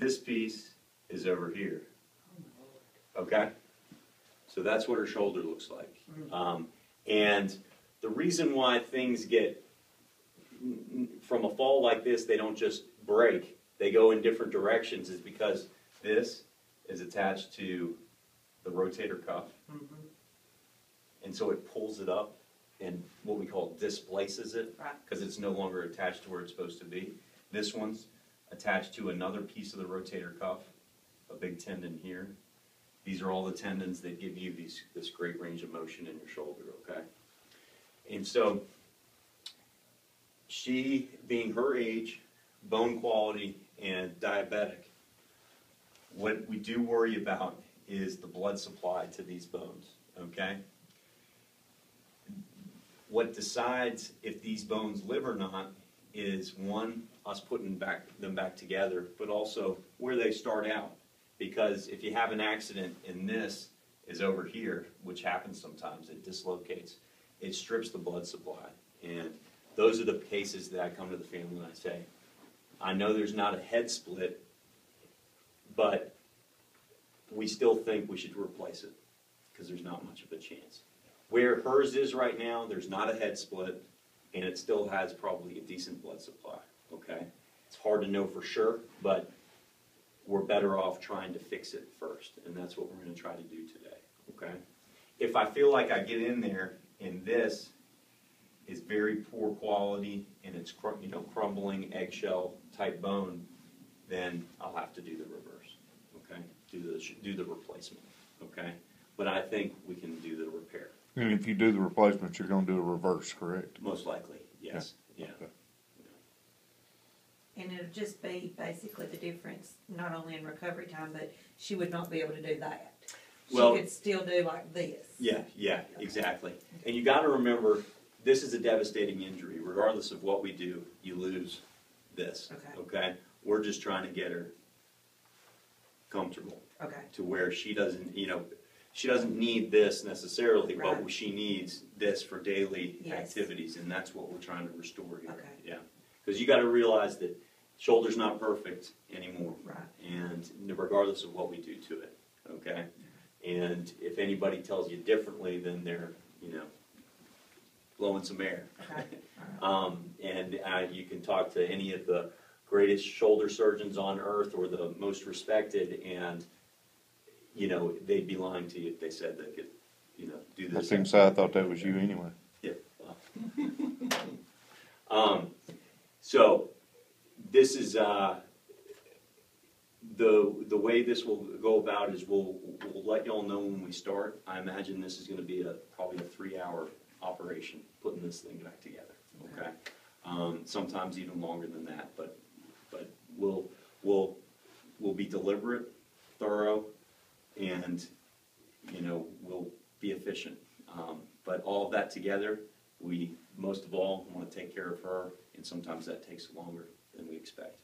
This piece is over here. Okay? So that's what her shoulder looks like. And the reason why things get, from a fall like this, they don't just break, they go in different directions, is because this is attached to the rotator cuff. And so it pulls it up and what we call displaces it, because it's no longer attached to where it's supposed to be. This one's attached to another piece of the rotator cuff, a big tendon here. These are all the tendons that give you this great range of motion in your shoulder, okay? And so, she, being her age, bone quality, and diabetic, what we do worry about is the blood supply to these bones, okay? What decides if these bones live or not is, one, us putting them back together, but also where they start out. Because if you have an accident and this is over here, which happens sometimes, it dislocates, it strips the blood supply. And those are the cases that I come to the family and I say, I know there's not a head split, but we still think we should replace it because there's not much of a chance. Where hers is right now, there's not a head split, and it still has probably a decent blood supply, okay? It's hard to know for sure, but we're better off trying to fix it first, and that's what we're going to try to do today, okay? If I feel like I get in there and this is very poor quality and it's crumbling eggshell type bone, then I'll have to do the reverse, okay? Do the replacement, okay? But I think we can do the repair. And if you do the replacement, you're going to do a reverse, correct? Most likely, yes. Yeah. Okay. And it'll just be basically the difference, not only in recovery time, but she would not be able to do that. She could still do like this. Yeah, exactly. And you got to remember, this is a devastating injury. Regardless of what we do, you lose this. Okay? We're just trying to get her comfortable. Okay. To where she doesn't, she doesn't need this necessarily, but she needs this for daily activities, and that's what we're trying to restore here. Okay. Yeah. Because you got to realize that shoulder's not perfect anymore, right? And regardless of what we do to it, okay. And if anybody tells you differently, then they're blowing some air. Okay. And you can talk to any of the greatest shoulder surgeons on earth or the most respected, and they'd be lying to you if they said they could, do this. I think so. I thought that was you anyway. Yeah. So this is the way this will go about is we'll let y'all know when we start. I imagine this is going to be probably a 3-hour operation putting this thing back together. Okay. Sometimes even longer than that, but we'll be deliberate, thorough, and we'll be efficient. But all of that together, we most of all want to take care of her, and sometimes that takes longer than we expect.